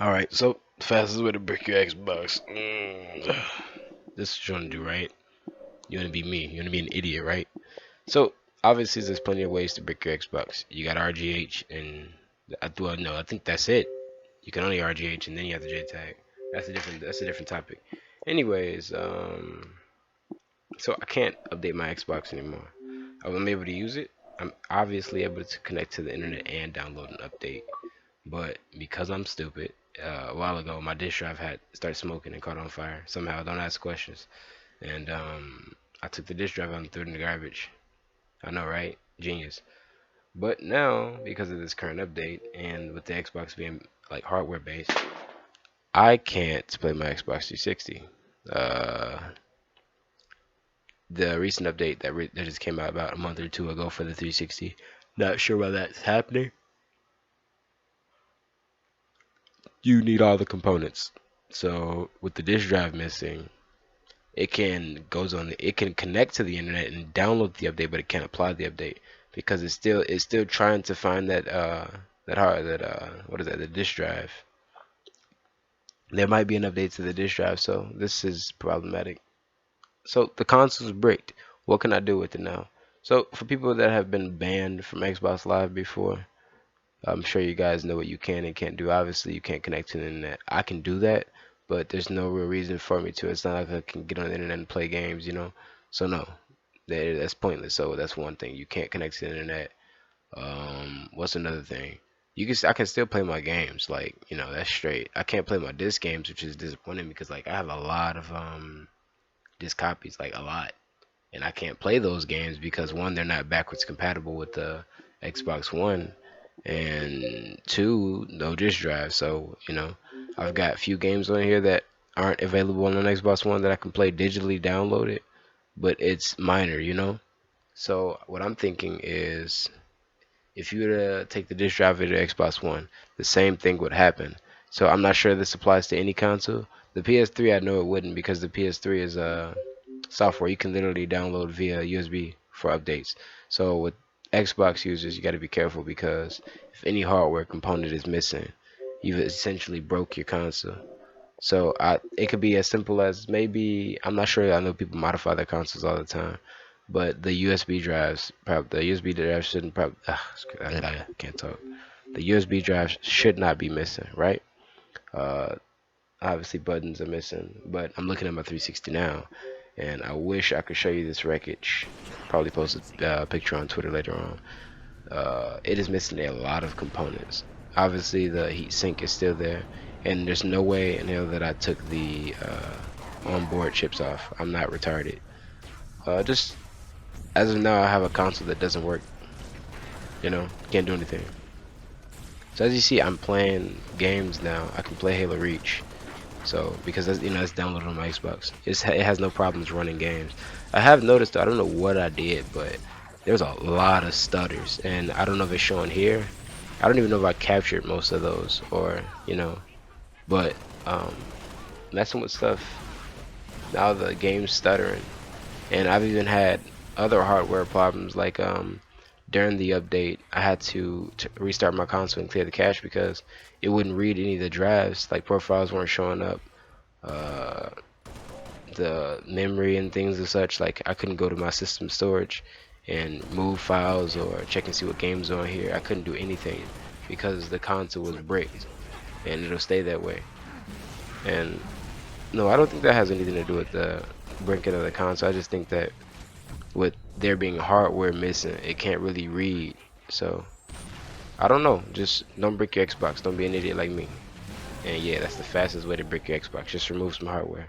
Alright, so fastest way to brick your Xbox. This is what you want to do, right? You want to be me. You want to be an idiot, right? So obviously there's plenty of ways to brick your Xbox. You got RGH and I think that's it. You can only RGH and then you have the JTAG. That's a different topic. Anyways, so I can't update my Xbox anymore. I'm able to use it. I'm obviously able to connect to the internet and download an update. But because I'm stupid, a while ago my disk drive had started smoking and caught on fire. Somehow, don't ask questions. And I took the disk drive out and threw it in the garbage. I know, right? Genius. But now, because of this current update and with the Xbox being like hardware based, I can't play my Xbox 360. The recent update that just came out about a month or two ago for the 360, not sure why that's happening. You need all the components. So with the disk drive missing, it can connect to the internet and download the update, but it can't apply the update because it's still trying to find the disk drive. There might be an update to the disk drive, so this is problematic. So the console's bricked. What can I do with it now? So for people that have been banned from Xbox Live before, I'm sure you guys know what you can and can't do. Obviously, you can't connect to the internet. I can do that, but there's no real reason for me to. It's not like I can get on the internet and play games, you know. So no, that's pointless. So that's one thing. You can't connect to the internet. What's another thing? I can still play my games, like, you know, that's straight. I can't play my disc games, which is disappointing because like I have a lot of disc copies, like a lot, and I can't play those games because one, they're not backwards compatible with the Xbox One, and two, no disk drive. So, you know, I've got a few games on here that aren't available on an Xbox One that I can play digitally downloaded, but it's minor, you know. So what I'm thinking is, if you were to take the disk drive of the Xbox One, the same thing would happen. So I'm not sure this applies to any console. The PS3, I know it wouldn't, because the PS3 is software you can literally download via USB for updates. So with Xbox users, you got to be careful, because if any hardware component is missing, you've essentially broke your console. So it could be as simple as, maybe, I'm not sure, I know people modify their consoles all the time, but the USB drives, the USB drives shouldn't I can't talk. The USB drives should not be missing, right? Uh, Obviously buttons are missing, but I'm looking at my 360 now, and I wish I could show you this wreckage. Probably post a picture on Twitter later on. It is missing a lot of components. Obviously the heat sink is still there, and there's no way in hell that I took the onboard chips off. I'm not retarded. Just as of now, I have a console that doesn't work. You know, can't do anything. So as you see, I'm playing games now. I can play Halo Reach. So because that's, you know, it's downloaded on my Xbox. It has no problems running games. I have noticed, I don't know what I did, but there's a lot of stutters, and I don't know if it's showing here. I don't even know if I captured most of those, or, you know, but messing with stuff. Now the game's stuttering, and I've even had other hardware problems, like during the update I had to restart my console and clear the cache because it wouldn't read any of the drives. Like, profiles weren't showing up, the memory and things and such. Like, I couldn't go to my system storage and move files or check and see what games are on here. I couldn't do anything because the console was bricked, and it'll stay that way. And no, I don't think that has anything to do with the breaking of the console. I just think that with there being hardware missing, it can't really read. So I don't know, just don't brick your Xbox. Don't be an idiot like me. And yeah, that's the fastest way to brick your Xbox. Just remove some hardware.